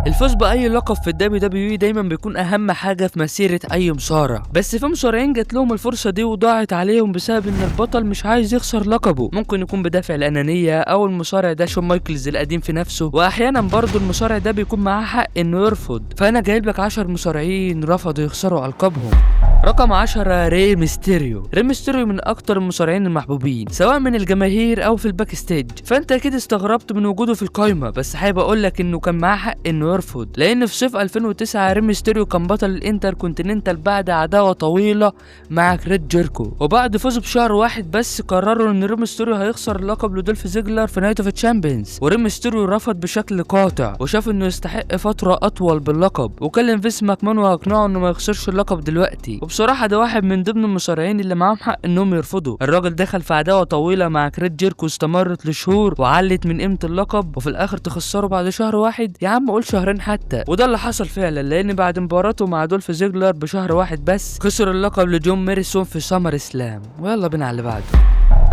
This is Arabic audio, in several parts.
الفوز باي لقب في الدبليو دبليو اي دايما بيكون اهم حاجه في مسيره اي مصارع، بس في مصارعين جات لهم الفرصه دي وضاعت عليهم بسبب ان البطل مش عايز يخسر لقبه. ممكن يكون بدافع الانانيه، او المصارع ده شون مايكلز القديم في نفسه، واحيانا برضه المصارع ده بيكون معاه حق انه يرفض. فانا جايب لك 10 مصارعين رفضوا يخسروا القابهم. رقم 10 ري ميستيريو. ري ميستيريو من اكتر المصارعين المحبوبين سواء من الجماهير او في الباك ستيج، فانت اكيد استغربت من وجوده في القايمه، بس حابب اقول لك انه كان معاه حق انه يرفض، لان في صيف 2009 ري ميستيريو كان بطل الانتر كونتيننتال بعد عداوه طويله مع كريس جيركو، وبعد فوزه بشهر واحد بس قرروا ان ري ميستيريو هيخسر اللقب لدولف زيجلر في نايت اوف تشامبيونز، وري ميستيريو رفض بشكل قاطع وشاف انه يستحق فتره اطول باللقب، وكلم فيس ماكمان واقنعه انه ما يخسرش اللقب دلوقتي. وبصراحه ده واحد من ضمن المصارعين اللي معاهم حق انهم يرفضوا. الراجل دخل في عداوه طويله مع كريس جيركو استمرت لشهور وعلت من قيمه اللقب، وفي الاخر تخسره بعد شهر واحد، يا عم قول شهرين حتى. وده اللي حصل فعلا، لان بعد مباراته مع دولف زيجلر بشهر واحد بس خسر اللقب لجون ميريسون في سامر اسلام. ويلا بينا على اللي بعده.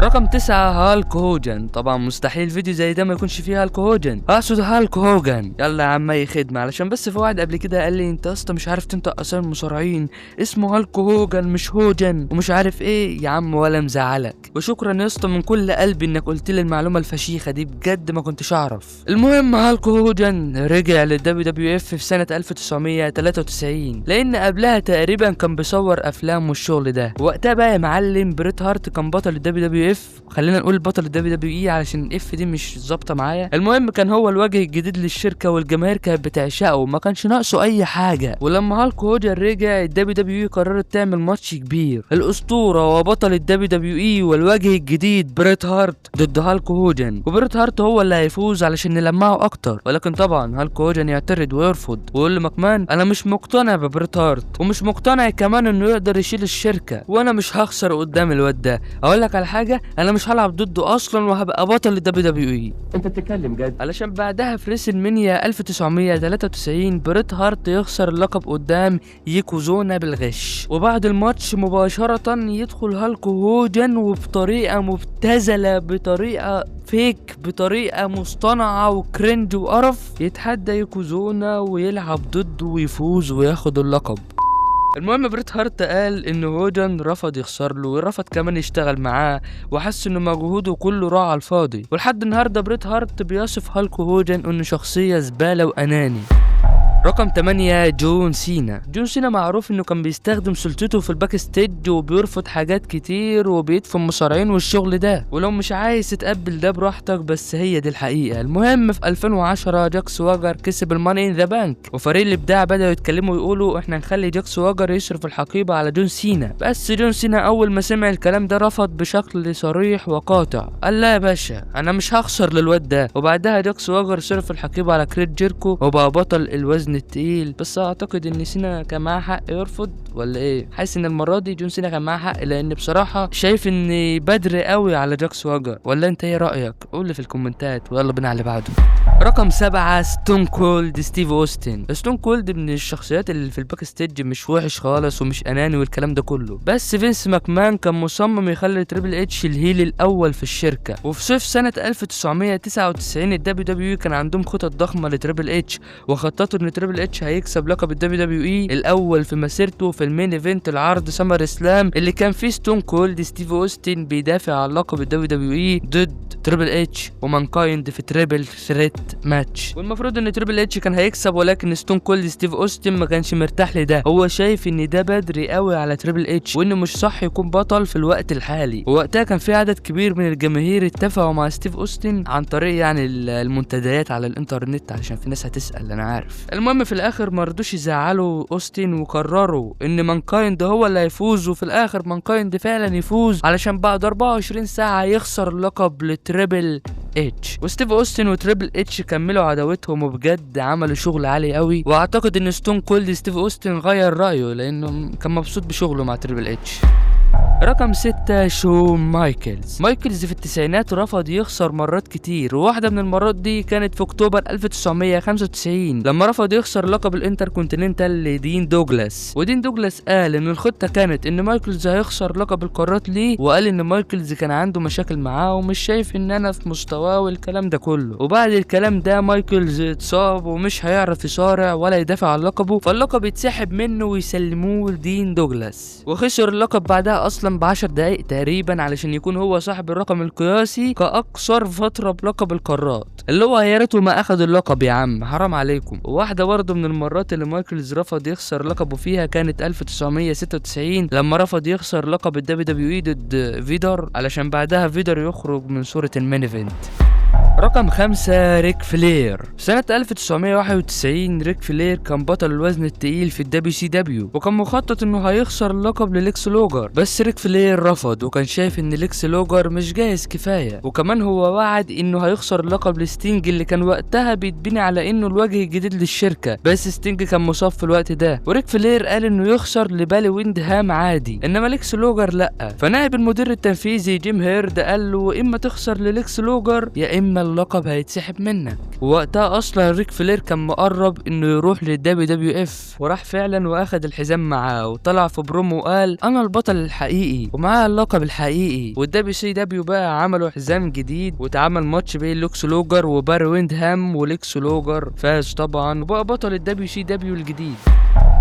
رقم 9 هالك هوجن. طبعا مستحيل فيديو زي ده ما يكونش فيه هالك هوجن، اقصد هالك هوجن. يلا يا عم اي خدمه، علشان بس في واحد قبل كده قال لي انت يا اسطى مش عارف تنطق اسامي المصارعين، اسمه هالك هوجن مش هوجن ومش عارف ايه. يا عم ولا مزعلك، وشكرا يا اسطى من كل قلبي انك قلت لي المعلومه الفشيخه دي، بجد ما كنتش اعرف. المهم هالك هوجن رجع للدبليو دبليو اف في سنه 1993، لان قبلها تقريبا كان بيصور افلام والشغل ده. وقتها بقى يا معلم بريت هارت كان بطل الدبليو دبليو اف، خلينا نقول بطل الدبليو دبليو اي علشان الاف دي مش ظابطه معايا. المهم كان هو الوجه الجديد للشركه والجماهير كانت بتعشقه وما كانش ناقصه اي حاجه. ولما هالك هوجن رجع الدبليو دبليو اي قررت تعمل ماتش كبير، الاسطوره وبطل الدبليو دبليو اي والوجه الجديد بريت هارت ضد هالك هوجن، وبريت هارت هو اللي هيفوز علشان نلمعه اكتر. ولكن طبعا هالك هوجن يعترض ويرفض ويقول لماكمان انا مش مقتنع ببريت هارت، ومش مقتنع كمان انه يقدر يشيل الشركه، وانا مش هخسر قدام الواد ده. اقول لك على حاجه، انا مش هلعب ضده اصلا وهبقى بطل الدبليو دبليو اي. انت بتتكلم جد؟ علشان بعدها في ريسل مانيا 1993 بريت هارت يخسر اللقب قدام يوكوزونا بالغش، وبعد الماتش مباشره يدخل هالك هوجن وبطريقه مبتذله، بطريقه فيك، بطريقه مصطنعه وكرنج وقرف، يتحدى يوكوزونا ويلعب ضده ويفوز وياخد اللقب. المهم بريت هارت قال ان هوجن رفض يخسر له، ورفض كمان يشتغل معاه، وحس ان مجهوده كله راح على الفاضي. ولحد النهارده بريت هارت بيصف هالك هوجن انه شخصيه زباله واناني. رقم 8 جون سينا. جون سينا معروف انه كان بيستخدم سلطته في الباك ستيج وبيرفض حاجات كتير وبيدفن مصارعين والشغل ده، ولو مش عايز تتقبل ده براحتك، بس هي دي الحقيقه. المهم في 2010 جاك سواجر كسب الماني ان ذا بانك، وفريق الابداع بداوا يتكلموا ويقولوا احنا نخلي جاك سواجر يصرف الحقيبه على جون سينا. بس جون سينا اول ما سمع الكلام ده رفض بشكل صريح وقاطع، قال لا يا باشا انا مش هخسر للواد ده. وبعدها جاك سواجر صرف الحقيبه على كريس جيركو وبقى بطل الوزن التقيل. بس اعتقد ان سينا كان معاه حق يرفض ولا ايه؟ حاسس ان المره دي جون سينا كان معاه حق، لان بصراحه شايف ان بدري قوي على جاك سواجر، ولا انت ايه رايك؟ قول لي في الكومنتات. ويلا بينا على اللي بعده. رقم 7 ستون كولد ستيف اوستن. ستون كولد من الشخصيات اللي في الباك ستيج مش وحش خالص ومش اناني والكلام ده كله، بس فينس ماكمان كان مصمم يخلي تريبل اتش الهيل الاول في الشركه. وفي صيف سنه 1999 الدبليو دبليو كان عندهم خطط ضخمه لتريبل اتش، وخططوا ان تريبل اتش هيكسب لقب الدبليو دبليو اي الاول في مسيرته في المين ايفنت العرض سمر اسلام اللي كان فيه ستون كولد ستيف اوستن بيدافع عن لقب الدبليو دبليو اي ضد تريبل اتش ومانكايند في تريبل ثريت ماتش. والمفروض ان تريبل اتش كان هيكسب، ولكن ستون كولد ستيف اوستن ما كانش مرتاح لده، هو شايف ان ده بدري قوي على تريبل اتش وانه مش صح يكون بطل في الوقت الحالي. ووقتها كان في عدد كبير من الجماهير اتفقوا مع ستيف اوستن عن طريق يعني المنتديات على الانترنت، علشان في ناس هتسال انا عارف. المهم في الاخر ما رضوش يزعلوا اوستن وقرروا ان مانكايند هو اللي هيفوز، وفي الاخر مانكايند فعلا يفوز علشان بعد 24 ساعه يخسر اللقب لتريبل اتش. وستيف اوستن وتريبل اتش كملوا عداوتهم وبجد عملوا شغل عالي قوي، واعتقد ان ستون كولد ستيف اوستن غير رايه لانه كان مبسوط بشغله مع تريبل اتش. رقم 6 شون مايكلز. مايكلز في التسعينات رفض يخسر مرات كتير، وواحدة من المرات دي كانت في اكتوبر 1995 لما رفض يخسر لقب الانتركونتيننتال لدين دوجلاس. ودين دوجلاس قال ان الخطة كانت ان مايكلز هيخسر لقب القارات ليه، وقال ان مايكلز كان عنده مشاكل معاه ومش شايف ان انا في مستواه والكلام ده كله. وبعد الكلام ده مايكلز اتصاب ومش هيعرف يصارع ولا يدافع عن لقبه، فاللقب يتسحب منه ويسلموه لدين دوجلاس، وخسر اللقب بعدها اصلا ب10 دقايق تقريبا علشان يكون هو صاحب الرقم القياسي كاقصر فتره بلقب القارات، اللي هو يا ريته ما اخد اللقب يا عم، حرام عليكم. وواحده برضه من المرات اللي مايكلز رفض يخسر لقبه فيها كانت 1996 لما رفض يخسر لقب الدبليو دبليو اي ضد فيدر، علشان بعدها فيدر يخرج من صوره المين ايفنت. رقم 5 ريك فلير. سنة 1991 ريك فلير كان بطل الوزن التقيل في الدبليو سي دبليو، وكان مخطط انه هيخسر اللقب لليكس لوجر، بس ريك فلير رفض وكان شايف ان ليكس لوجر مش جاهز كفاية، وكمان هو وعد انه هيخسر اللقب لستينج اللي كان وقتها بيتبني على انه الوجه الجديد للشركة، بس ستينج كان مصاب في الوقت ده، وريك فلير قال انه يخسر لبالي ويندهام عادي، انما ليكس لوجر لا. فنائب المدير التنفيذي جيم هيرد قال له اما تخسر لليكس لوجر يا اما اللقب هيتسحب منك. ووقتها اصلا ريك فلير كان مقرب انه يروح للدبليو دبليو اف، وراح فعلا واخد الحزام معاه وطلع في برومو وقال انا البطل الحقيقي ومعاه اللقب الحقيقي. والدبليو سي دبليو بقى عملوا حزام جديد واتعمل ماتش بين ليكس لوجر وباري ويندهام، وليكس لوجر فاز طبعا وبقى بطل الدبليو سي دبليو الجديد.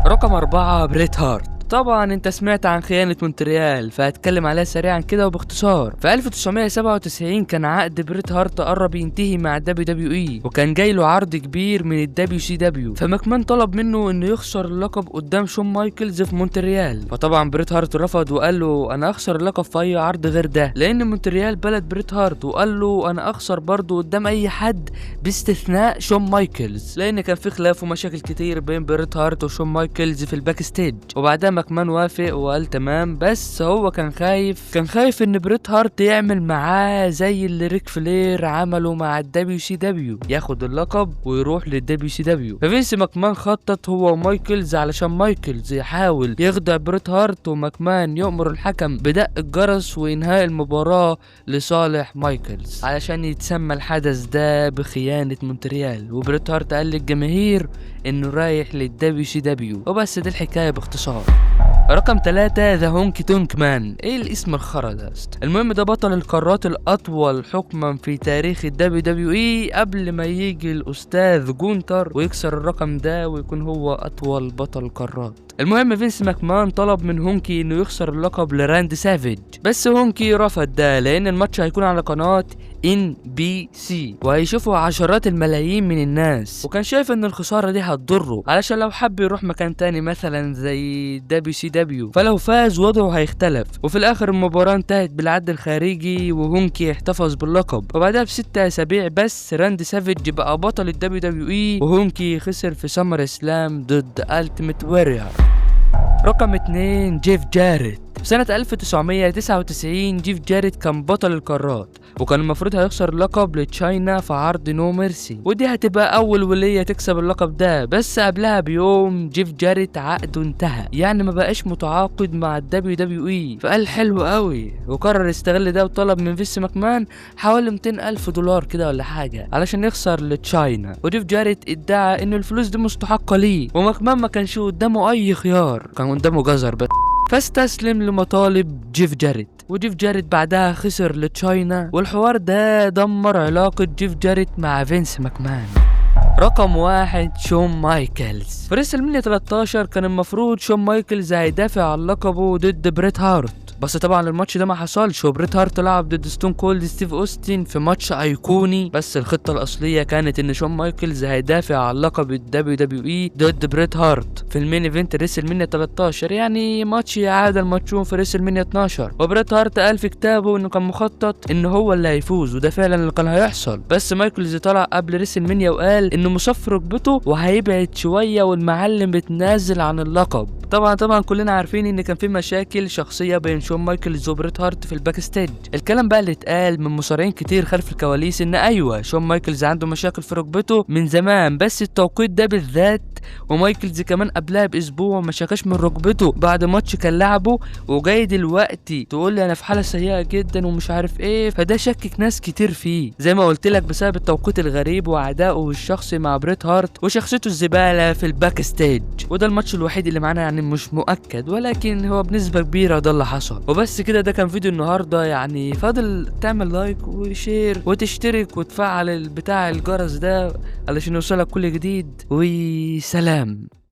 رقم 4 بريت هارت. طبعا انت سمعت عن خيانة مونتريال، فهتكلم عليها سريعا كده وباختصار. في 1997 كان عقد بريت هارت قرب ينتهي مع الدبليو دبليو اي، وكان جاي له عرض كبير من الدبليو سي دبليو، فماكمان طلب منه انه يخسر اللقب قدام شون مايكلز في مونتريال، فطبعا بريت هارت رفض وقال له انا اخسر اللقب في اي عرض غير ده، لان مونتريال بلد بريت هارت، وقال له انا اخسر برضه قدام اي حد باستثناء شون مايكلز، لان كان في خلاف ومشاكل كتير بين بريت هارت وشون مايكلز في الباك ستيج. وبعدها ماكمان وافق وقال تمام، بس هو كان خايف ان بريت هارت يعمل معاه زي اللي ريك فلير عمله مع الدبليو سي دبليو، ياخد اللقب ويروح للدبليو سي دبليو. ففينس ماكمان خطط هو ومايكلز علشان مايكلز يحاول يخدع بريت هارت، وماكمان يأمر الحكم بدق الجرس وإنهاء المباراة لصالح مايكلز علشان يتسمى الحدث ده بخيانة مونتريال. وبريت هارت قال للجماهير انه رايح للدبليو سي دبليو، وبس دي الحكاية باختصار. رقم 3 ذا هونكي تونك مان. ايه الاسم الخرا ده؟ المهم ده بطل القارات الاطول حكما في تاريخ الدبليو دبليو اي قبل ما يجي الاستاذ جونتر ويكسر الرقم ده ويكون هو اطول بطل قارات. المهم فينس ماكمان طلب من هونكي انه يخسر اللقب لراند سافيج، بس هونكي رفض ده لان الماتش هيكون على قناة NBC وهيشوفوا عشرات الملايين من الناس، وكان شايف ان الخسارة دي هتضره علشان لو حب يروح مكان تاني مثلا زي دبليو سي دبليو فلو فاز وضعه هيختلف. وفي الاخر المباراة انتهت بالعد الخارجي وهونكي احتفظ باللقب، وبعدها ب6 اسابيع بس راند سافيج بقى بطل الدبليو دبليو اي، وهونكي خسر في سمر اسلام ضد التيميت واريور. رقم 2 جيف جاريت. في سنة 1999 جيف جاريت كان بطل القارات، وكان المفروض هيخسر اللقب لتشاينا في عرض نو ميرسي، ودي هتبقى أول ولية تكسب اللقب ده، بس قبلها بيوم جيف جاريت عقده انتهى، يعني ما بقاش متعاقد مع الدبليو دبليو اي، فقال حلو قوي وقرر يستغل ده وطلب من فينس ماكمان حوالي 200,000 دولار كده ولا حاجة علشان يخسر لتشاينا. وجيف جاريت ادعى ان الفلوس دي مستحقة ليه، وماكمان ما كانش قدامه اي خيار، كان قدامه جزر بس، فاستسلم لمطالب جيف جاريت. وجيف جاريت بعدها خسر لتشاينا، والحوار ده دمر علاقة جيف جاريت مع فينس ماكمان. رقم 1 شون مايكلز. في ريسلمانيا 13 كان المفروض شون مايكلز هيدافع عن لقبه ضد بريت هارت، بس طبعا الماتش ده ما حصلش، وبريت هارت لعب ضد ستون كولد ستيف اوستن في ماتش ايقوني، بس الخطه الاصليه كانت ان شون مايكلز هيدافع عن لقب الدبليو دبليو اي ضد بريت هارت في المين ايفنت ريسلمانيا 13، يعني ماتش يعادل ماتشون في ريسلمانيا 12. وبريت هارت قال في كتابه انه كان مخطط ان هو اللي هيفوز، وده فعلا اللي كان هيحصل، بس مايكلز طلع قبل ريسلمانيا وقال انه انه مصاب في ركبته وهيبعد شويه والمعلم اتنازل عن اللقب. طبعا كلنا عارفين ان كان في مشاكل شخصيه بين شون مايكلز وبريت هارت في الباك ستيج. الكلام بقى اللي اتقال من مصارعين كتير خلف الكواليس ان ايوه شون مايكلز عنده مشاكل في ركبته من زمان، بس التوقيت ده بالذات، ومايكلز كمان قبلها باسبوع ما شكاش من ركبته بعد ماتش كان لعبه، وجاي دلوقتي تقول لي انا في حاله سيئه جدا ومش عارف ايه. فده شكك ناس كتير فيه زي ما قلت لك بسبب التوقيت الغريب وعدائه الشخصي مع بريت هارت وشخصيته الزباله في الباك ستيج. وده الماتش الوحيد اللي معانا يعني مش مؤكد، ولكن هو بنسبه كبيره ده اللي حصل. وبس كده، ده كان فيديو النهارده. يعني فاضل تعمل لايك وشير وتشترك وتفعل بتاع الجرس ده علشان يوصلك كل جديد. وسلام.